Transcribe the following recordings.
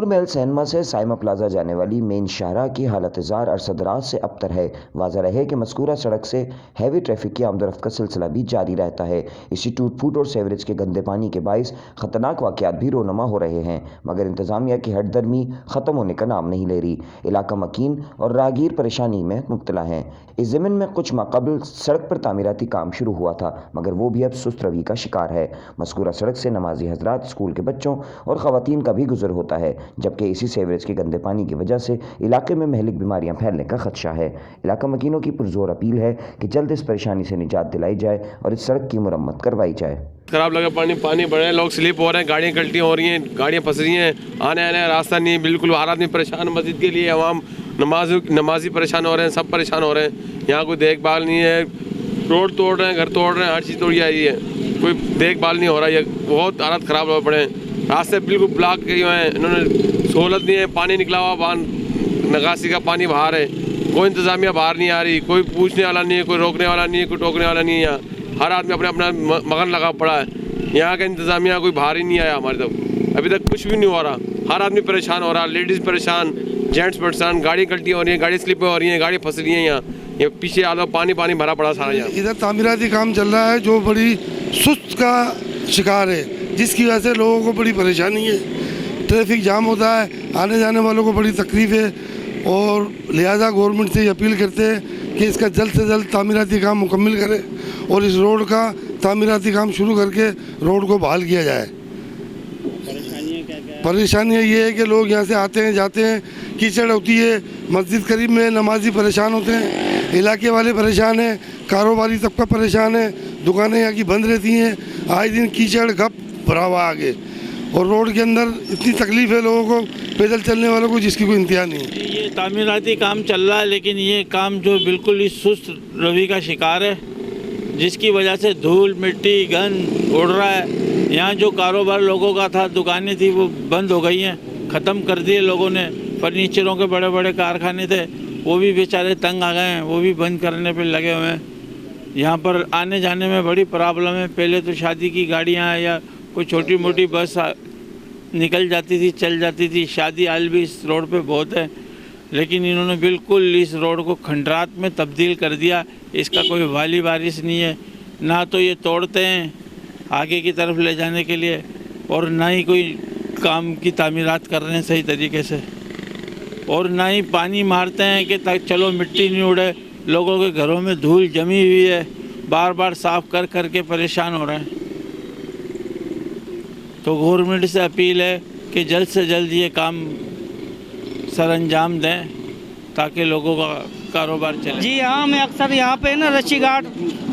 नूर महल cinema से Saima plaza जाने वाली मेन शाहराह की हालत जार अरसद रात से अबतर है। वाज़ा रहे कि मज़कूरा सड़क से हैवी ट्रैफिक की आमदोरफ्त का सिलसिला भी जारी रहता है। इसी टूट फूट और सेवरेज के गंदे पानी के बाइस ख़तरनाक वाक़यात भी रोनमा हो रहे हैं, मगर इंतज़ामिया की हटदर्मी ख़त्म होने का नाम नहीं ले रही। इलाका मकीन और राहगीर परेशानी में मुब्तला हैं। इस ज़मीन में कुछ माह क़ब्ल सड़क पर तामीराती काम शुरू हुआ था, मगर वो भी अब सुस्त रवि का शिकार है। मज़कूरा सड़क से नमाजी हजरात, स्कूल के बच्चों और ख़वातीन का भी गुजर होता है, जबकि इसी सेवरेज के गंदे पानी की वजह से इलाके में महलिक बीमारियां फैलने का खदशा है। इलाका मकीनों की पुरजोर अपील है कि जल्द इस परेशानी से निजात दिलाई जाए और इस सड़क की मुरम्मत करवाई जाए। खराब लगा पानी बढ़ रहे हैं, लोग स्लिप हो रहे हैं, गाड़ियाँ गलतियाँ हो रही हैं, गाड़ियाँ फंस रही हैं, आने रास्ता नहीं है, बिल्कुल हर आदमी परेशान। मस्जिद के लिए अवाम नमाजी परेशान हो रहे हैं, सब परेशान हो रहे हैं। यहाँ कोई देखभाल नहीं है, रोड तोड़ रहे हैं, घर तोड़ रहे हैं, हर चीज़ तोड़ी जा रही है, कोई देखभाल नहीं हो रहा है। बहुत हालत ख़राब हो पड़े हैं, रास्ते बिल्कुल ब्लॉक किए हुए हैं, इन्होंने सहूलत नहीं है। पानी निकला हुआ बाहर, निकासी का पानी बाहर है, कोई इंतज़ामिया बाहर नहीं आ रही, कोई पूछने वाला नहीं है, कोई रोकने वाला नहीं है, कोई टोकने वाला नहीं है। यहाँ हर आदमी अपने अपना मगन लगा पड़ा है। यहाँ का इंतज़ामिया कोई बाहर ही नहीं आया हमारे तक, अभी तक कुछ भी नहीं हो रहा। हर आदमी परेशान हो रहा, लेडीज़ परेशान, जेंट्स परेशान, गाड़ी गलतियाँ हो रही हैं, गाड़ी स्लिप हो रही हैं, गाड़ी फंस रही हैं। यहाँ ये पीछे आलो पानी भरा पड़ा सारा। यहाँ इधर तामीराती काम चल रहा है जो बड़ी सुस्त का शिकार है, जिसकी वजह से लोगों को बड़ी परेशानी है। ट्रैफिक जाम होता है, आने जाने वालों को बड़ी तकलीफ़ है, और लिहाजा गवर्नमेंट से ये अपील करते हैं कि इसका जल्द से जल्द तामीराती काम मुकम्मल करे और इस रोड का तामीराती काम शुरू करके रोड को बहाल किया जाए। परेशानियाँ ये है कि लोग यहाँ से आते हैं जाते हैं, कीचड़ होती है, मस्जिद करीब में नमाजी परेशान होते हैं, इलाके वाले परेशान हैं, कारोबारी तबका परेशान है, दुकानें यहाँ की बंद रहती हैं, आए दिन कीचड़ गप भरा हुआ आगे, और रोड के अंदर इतनी तकलीफ़ है लोगों को, पैदल चलने वालों को, जिसकी कोई इंतहा नहीं है। ये तामीराती काम चल रहा है, लेकिन ये काम जो बिल्कुल ही सुस्त रवि का शिकार है, जिसकी वजह से धूल मिट्टी गंद उड़ रहा है। यहाँ जो कारोबार लोगों का था, दुकानें थी, वो बंद हो गई हैं, ख़त्म कर दिए लोगों ने। फर्नीचरों के बड़े बड़े कारखाने थे, वो भी बेचारे तंग आ गए हैं, वो भी बंद करने पे लगे हुए हैं। यहाँ पर आने जाने में बड़ी प्रॉब्लम है। पहले तो शादी की गाड़ियाँ या कोई छोटी मोटी बस निकल जाती थी, चल जाती थी। शादी हाल भी इस रोड पे बहुत है, लेकिन इन्होंने बिल्कुल इस रोड को खंडरात में तब्दील कर दिया। इसका कोई वाली वारिस नहीं है, ना तो ये तोड़ते हैं आगे की तरफ ले जाने के लिए, और ना ही कोई काम की तामीरात कर रहे हैं सही तरीके से, और ना ही पानी मारते हैं कि ताकि चलो मिट्टी नहीं उड़े। लोगों के घरों में धूल जमी हुई है, बार बार साफ़ कर करके परेशान हो रहे हैं। तो गवर्नमेंट से अपील है कि जल्द से जल्द ये काम सरअंजाम दें ताकि लोगों का कारोबार चले। जी हाँ, मैं अक्सर यहाँ पे ना रशी घाट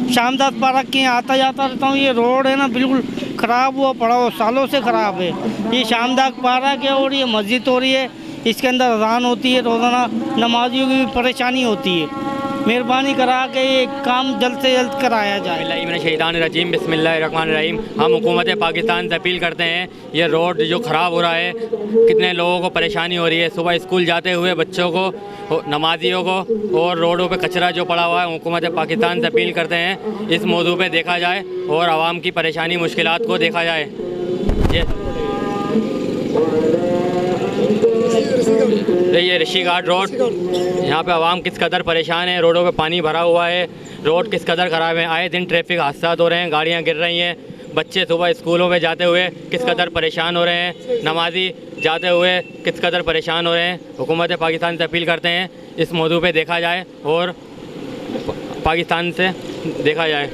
शामदाद पार्क के आता जाता रहता हूँ। ये रोड है ना बिल्कुल ख़राब हुआ पड़ा हो, सालों से ख़राब है। ये शामदाद पार्क है और ये मस्जिद हो रही है, इसके अंदर अज़ान होती है, रोज़ाना नमाजियों की भी परेशानी होती है। मेहरबानी करा के ये काम जल्द से जल्द कराया जाए। शैतानिर्रजीम बिस्मिल्लाहिर्रहमानिर्रहीम। हम हुकूमत पाकिस्तान से अपील करते हैं, ये रोड जो ख़राब हो रहा है, कितने लोगों को परेशानी हो रही है। सुबह स्कूल जाते हुए बच्चों को, नमाजियों को, और रोडों पे कचरा जो पड़ा हुआ है, हुकूमत पाकिस्तान से अपील करते हैं इस मौजू पे देखा जाए और आवाम की परेशानी मुश्किलात को देखा जाए। ये ऋषि घाट रोड, यहाँ पे आवाम किस कदर परेशान है, रोडों पे पानी भरा हुआ है, रोड किस कदर ख़राब है, आए दिन ट्रैफिक हादसा हो रहे हैं, गाड़ियाँ गिर रही हैं, बच्चे सुबह स्कूलों में जाते हुए किस कदर परेशान हो रहे हैं, नमाजी जाते हुए किस कदर परेशान हो रहे हैं। हुकूमत पाकिस्तान से अपील करते हैं इस मौजू पे देखा जाए और पाकिस्तान से देखा जाए।